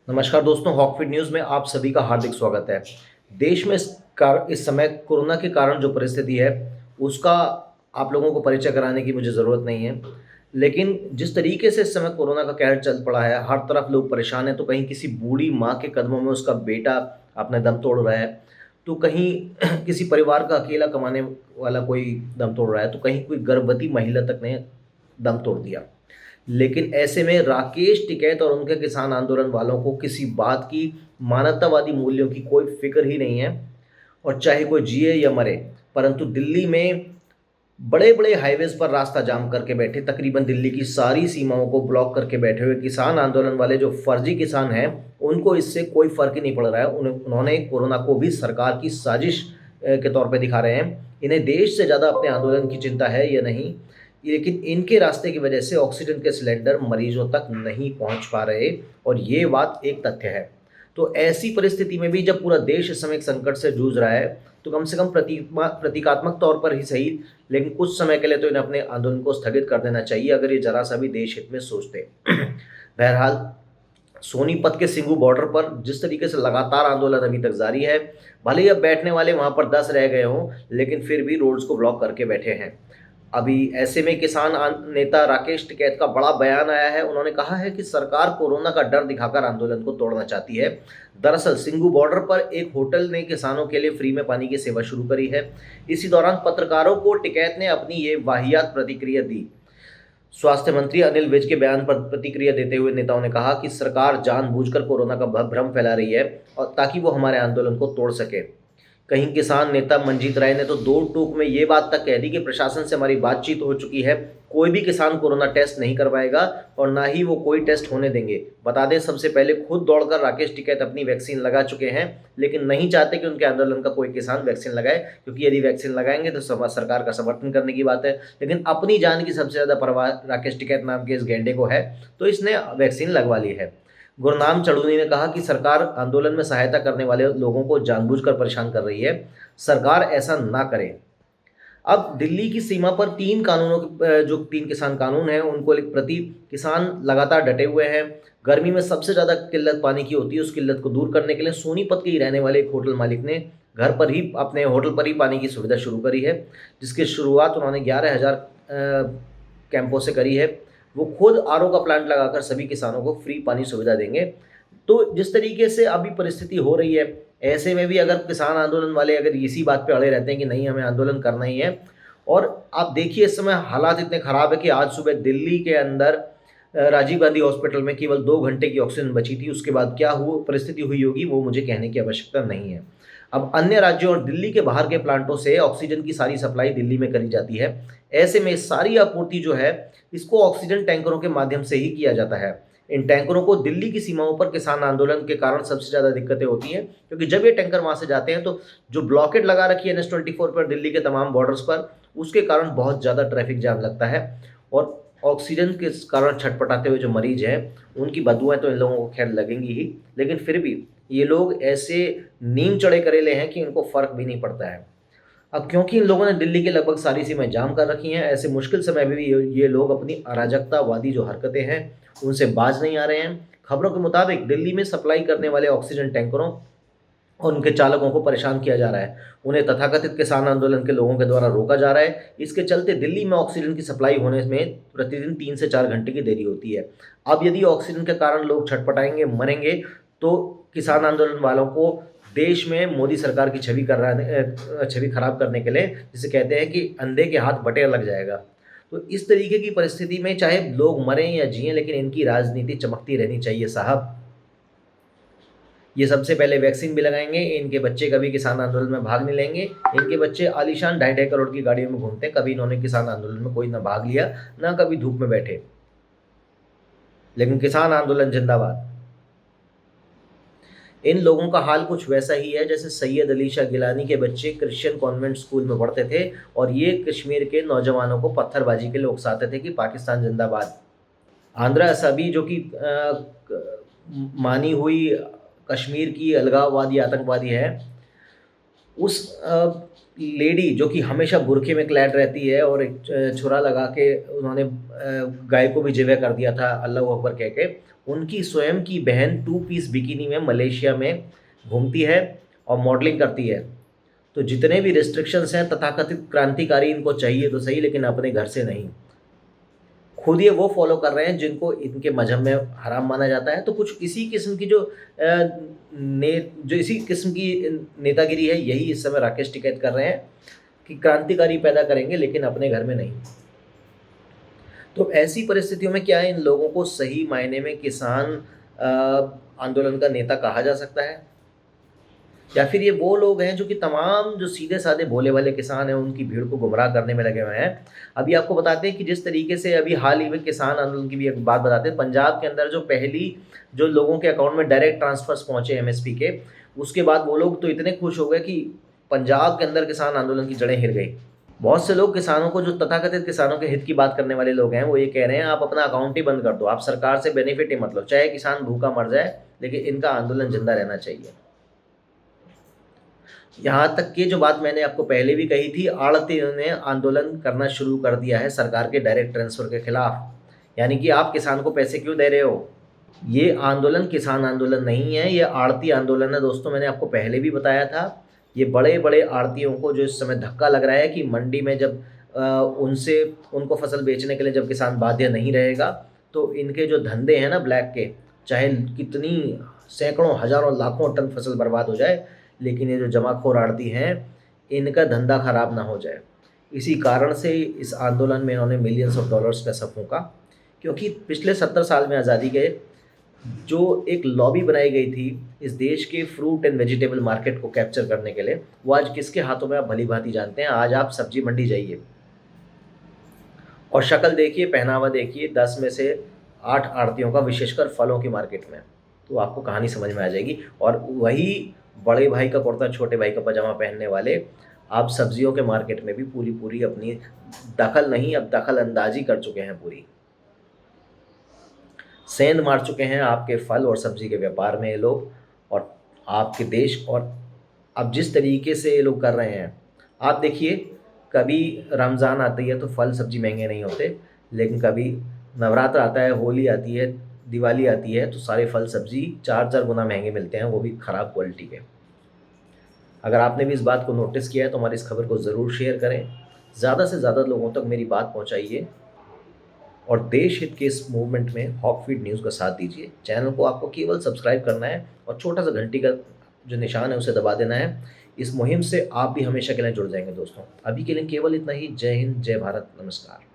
नमस्कार दोस्तों, हॉकफिट न्यूज़ में आप सभी का हार्दिक स्वागत है। देश में इस समय कोरोना के कारण जो परिस्थिति है, उसका आप लोगों को परिचय कराने की मुझे ज़रूरत नहीं है। लेकिन जिस तरीके से इस समय कोरोना का कहर चल पड़ा है, हर तरफ लोग परेशान हैं, तो कहीं किसी बूढ़ी माँ के कदमों में उसका बेटा अपना दम तोड़ रहा है, तो कहीं किसी परिवार का अकेला कमाने वाला कोई दम तोड़ रहा है, तो कहीं कोई गर्भवती महिला तक ने दम तोड़ दिया। लेकिन ऐसे में राकेश टिकैत और उनके किसान आंदोलन वालों को किसी बात की, मानवतावादी मूल्यों की कोई फ़िक्र ही नहीं है, और चाहे कोई जिए या मरे। परंतु दिल्ली में बड़े-बड़े हाईवेज़ पर रास्ता जाम करके बैठे, तकरीबन दिल्ली की सारी सीमाओं को ब्लॉक करके बैठे हुए किसान आंदोलन वाले जो फर्जी किसान हैं, उनको इससे कोई फ़र्क ही नहीं पड़ रहा है। उन्होंने कोरोना को भी सरकार की साजिश के तौर पे दिखा रहे हैं। इन्हें देश से ज़्यादा अपने आंदोलन की चिंता है या नहीं, लेकिन इनके रास्ते की वजह से ऑक्सीजन के सिलेंडर मरीजों तक नहीं पहुंच पा रहे, और ये बात एक तथ्य है। तो ऐसी परिस्थिति में भी जब पूरा देश इस समय एक संकट से जूझ रहा है, तो कम से कम प्रतीकात्मक तौर पर ही सही, लेकिन कुछ समय के लिए तो इन्हें अपने आंदोलन को स्थगित कर देना चाहिए, अगर ये जरा सा भी देश हित में सोचते। बहरहाल, सोनीपत के सिंगू बॉर्डर पर जिस तरीके से लगातार आंदोलन अभी तक जारी है, भले ही अब बैठने वाले वहां पर 10 रह गए हों, लेकिन फिर भी रोड्स को ब्लॉक करके बैठे हैं। अभी ऐसे में नेता राकेश टिकैत का बड़ा बयान आया है। उन्होंने कहा है कि सरकार कोरोना का डर दिखाकर आंदोलन को तोड़ना चाहती है। दरअसल सिंगू बॉर्डर पर एक होटल ने किसानों के लिए फ्री में पानी की सेवा शुरू करी है। इसी दौरान पत्रकारों को टिकैत ने अपनी ये वाहियात प्रतिक्रिया दी। स्वास्थ्य मंत्री अनिल विज के बयान पर प्रतिक्रिया देते हुए नेताओं ने कहा कि सरकार जानबूझकर कोरोना का भ्रम फैला रही है, और ताकि वो हमारे आंदोलन को तोड़ सके। कहीं किसान नेता मंजीत राय ने तो दो टूक में ये बात तक कह दी कि प्रशासन से हमारी बातचीत हो चुकी है, कोई भी किसान कोरोना टेस्ट नहीं करवाएगा, और ना ही वो कोई टेस्ट होने देंगे। बता दें, सबसे पहले खुद दौड़कर राकेश टिकैत अपनी वैक्सीन लगा चुके हैं, लेकिन नहीं चाहते कि उनके आंदोलन का कोई किसान वैक्सीन लगाए, क्योंकि यदि वैक्सीन लगाएंगे तो सरकार का समर्थन करने की बात है। लेकिन अपनी जान की सबसे ज़्यादा परवाह राकेश टिकैत नाम के इस गेंडे को है, तो इसने वैक्सीन लगवा ली है। गुरनाम चढ़ूनी ने कहा कि सरकार आंदोलन में सहायता करने वाले लोगों को जानबूझकर परेशान कर रही है, सरकार ऐसा ना करे। अब दिल्ली की सीमा पर 3 कानूनों जो 3 किसान कानून हैं, उनको प्रति किसान लगातार डटे हुए हैं। गर्मी में सबसे ज़्यादा किल्लत पानी की होती है, उस किल्लत को दूर करने के लिए सोनीपत के ही रहने वाले एक होटल मालिक ने घर पर ही, अपने होटल पर ही पानी की सुविधा शुरू करी है, जिसकी शुरुआत उन्होंने 11,000 कैंपों से करी है। वो खुद आरओ का प्लांट लगाकर सभी किसानों को फ्री पानी सुविधा देंगे। तो जिस तरीके से अभी परिस्थिति हो रही है, ऐसे में भी अगर किसान आंदोलन वाले अगर इसी बात पे अड़े रहते हैं कि नहीं, हमें आंदोलन करना ही है। और आप देखिए, इस समय हालात इतने ख़राब है कि आज सुबह दिल्ली के अंदर राजीव गांधी हॉस्पिटल में केवल 2 घंटे की ऑक्सीजन बची थी। उसके बाद क्या हुआ परिस्थिति हुई होगी, वो मुझे कहने की आवश्यकता नहीं है। अब अन्य राज्यों और दिल्ली के बाहर के प्लांटों से ऑक्सीजन की सारी सप्लाई दिल्ली में करी जाती है। ऐसे में सारी आपूर्ति जो है, इसको ऑक्सीजन टैंकरों के माध्यम से ही किया जाता है। इन टैंकरों को दिल्ली की सीमाओं पर किसान आंदोलन के कारण सबसे ज़्यादा दिक्कतें होती हैं, क्योंकि जब ये टैंकर वहाँ से जाते हैं, तो जो ब्लॉकेट लगा रखी है NH-24 पर दिल्ली के तमाम बॉर्डर्स पर, उसके कारण बहुत ज़्यादा ट्रैफिक जाम लगता है। और ऑक्सीजन के कारण छटपटाते हुए जो मरीज हैं, उनकी बदबुएँ तो इन लोगों को खैर लगेंगी ही, लेकिन फिर भी ये लोग ऐसे नीम चढ़े करेले हैं कि इनको फ़र्क भी नहीं पड़ता है। अब क्योंकि इन लोगों ने दिल्ली की लगभग सारी सीमाएँ जाम कर रखी हैं, ऐसे मुश्किल समय में भी ये लोग अपनी अराजकतावादी जो हरकतें हैं, उनसे बाज नहीं आ रहे हैं। खबरों के मुताबिक दिल्ली में सप्लाई करने वाले ऑक्सीजन टैंकरों और उनके चालकों को परेशान किया जा रहा है। उन्हें तथाकथित किसान आंदोलन के लोगों के द्वारा रोका जा रहा है। इसके चलते दिल्ली में ऑक्सीजन की सप्लाई होने में प्रतिदिन 3 से 4 घंटे की देरी होती है। अब यदि ऑक्सीजन के कारण लोग छटपटाएँगे, मरेंगे, तो किसान आंदोलन वालों को देश में मोदी सरकार की छवि खराब करने के लिए, जिसे कहते हैं कि अंधे के हाथ बटेर लग जाएगा। तो इस तरीके की परिस्थिति में चाहे लोग मरें या जिएँ, लेकिन इनकी राजनीति चमकती रहनी चाहिए साहब। ये सबसे पहले वैक्सीन भी लगाएँगे, इनके बच्चे कभी किसान आंदोलन में भाग नहीं लेंगे। इनके बच्चे आलीशान ढाई-ढाई करोड़ की गाड़ियों में घूमते हैं, कभी इन्होंने किसान आंदोलन में कोई ना भाग लिया, ना कभी धूप में बैठे। लेकिन किसान आंदोलन जिंदाबाद। इन लोगों का हाल कुछ वैसा ही है जैसे सैयद अली शाह गिलानी के बच्चे क्रिश्चियन कॉन्वेंट स्कूल में पढ़ते थे, और ये कश्मीर के नौजवानों को पत्थरबाजी के लिए उकसाते थे कि पाकिस्तान जिंदाबाद। आंद्रा असाबी, जो कि मानी हुई कश्मीर की अलगाववादी आतंकवादी है, उस लेडी जो कि हमेशा बुर्के में क्लैड रहती है, और एक छुरा लगा के उन्होंने गाय को भी ज़िबह कर दिया था अल्लाहू अकबर कह के, उनकी स्वयं की बहन 2 पीस बिकिनी में मलेशिया में घूमती है और मॉडलिंग करती है। तो जितने भी रिस्ट्रिक्शंस हैं तथाकथित क्रांतिकारी इनको चाहिए तो सही, लेकिन अपने घर से नहीं। खुद ये वो फॉलो कर रहे हैं जिनको इनके मजहब में हराम माना जाता है। तो कुछ इसी किस्म की जो इसी किस्म की नेतागिरी है, यही इस समय राकेश टिकैत कर रहे हैं कि क्रांतिकारी पैदा करेंगे लेकिन अपने घर में नहीं। तो ऐसी परिस्थितियों में क्या इन लोगों को सही मायने में किसान आंदोलन का नेता कहा जा सकता है? या फिर ये वो लोग हैं जो कि तमाम जो सीधे-साधे भोले-भाले किसान हैं, उनकी भीड़ को गुमराह करने में लगे हुए हैं। अभी आपको बताते हैं कि जिस तरीके से अभी हाल ही में किसान आंदोलन की भी एक बात बताते हैं, पंजाब के अंदर जो पहली जो लोगों के अकाउंट में डायरेक्ट ट्रांसफ़र्स पहुँचे एमएसपी के, उसके बाद वो लोग तो इतने खुश हो गए कि पंजाब के अंदर किसान आंदोलन की जड़ें हिल गई। बहुत से लोग किसानों को, जो तथाकथित किसानों के हित की बात करने वाले लोग हैं, वो ये कह रहे हैं आप अपना अकाउंट ही बंद कर दो, आप सरकार से बेनिफिट ही मत लो, चाहे किसान भूखा मर जाए, लेकिन इनका आंदोलन ज़िंदा रहना चाहिए। यहाँ तक कि जो बात मैंने आपको पहले भी कही थी, आड़तियों ने आंदोलन करना शुरू कर दिया है सरकार के डायरेक्ट ट्रांसफ़र के खिलाफ। यानी कि आप किसान को पैसे क्यों दे रहे हो? ये आंदोलन किसान आंदोलन नहीं है, ये आड़ती आंदोलन है दोस्तों। मैंने आपको पहले भी बताया था, ये बड़े-बड़े आड़तियों को जो इस समय धक्का लग रहा है कि मंडी में जब उनसे उनको फसल बेचने के लिए जब किसान बाध्य नहीं रहेगा, तो इनके जो धंधे हैं ना ब्लैक के, चाहे कितनी सैकड़ों, हज़ारों, लाखों टन फसल बर्बाद हो जाए, लेकिन ये जो जमाखोर आड़ती हैं, इनका धंधा खराब ना हो जाए। इसी कारण से इस आंदोलन में इन्होंने मिलियंस ऑफ डॉलर्स पैसा फूँका, क्योंकि पिछले 70 साल में आज़ादी के जो एक लॉबी बनाई गई थी इस देश के फ्रूट एंड वेजिटेबल मार्केट को कैप्चर करने के लिए, वो आज किसके हाथों में आप भली-भांति जानते हैं। आज आप सब्जी मंडी जाइए और शक्ल देखिए, पहनावा देखिए, 10 में से 8 आड़तियों का, विशेषकर फलों की मार्केट में, तो आपको कहानी समझ में आ जाएगी। और वही बड़े भाई का कुर्ता, छोटे भाई का पजामा पहनने वाले आप सब्जियों के मार्केट में भी पूरी अपनी दखल नहीं, अब दखल अंदाजी कर चुके हैं पूरी। सेंध मार चुके हैं आपके फल और सब्जी के व्यापार में ये लोग, और आपके देश। और अब जिस तरीके से ये लोग कर रहे हैं, आप देखिए, कभी रमज़ान आती है तो फल सब्जी महंगे नहीं होते, लेकिन कभी नवरात्र आता है, होली आती है, दिवाली आती है, तो सारे फल सब्जी 4-4 गुना महंगे मिलते हैं, वो भी ख़राब क्वालिटी के। अगर आपने भी इस बात को नोटिस किया है तो हमारी इस खबर को ज़रूर शेयर करें, ज़्यादा से ज़्यादा लोगों तक मेरी बात पहुँचाइए, और देश हित के इस मूवमेंट में हॉकफीड न्यूज़ का साथ दीजिए। चैनल को आपको केवल सब्सक्राइब करना है और छोटा सा घंटी का जो निशान है उसे दबा देना है। इस मुहिम से आप भी हमेशा के लिए जुड़ जाएंगे दोस्तों। अभी के लिए केवल इतना ही। जय हिंद, जय भारत, नमस्कार।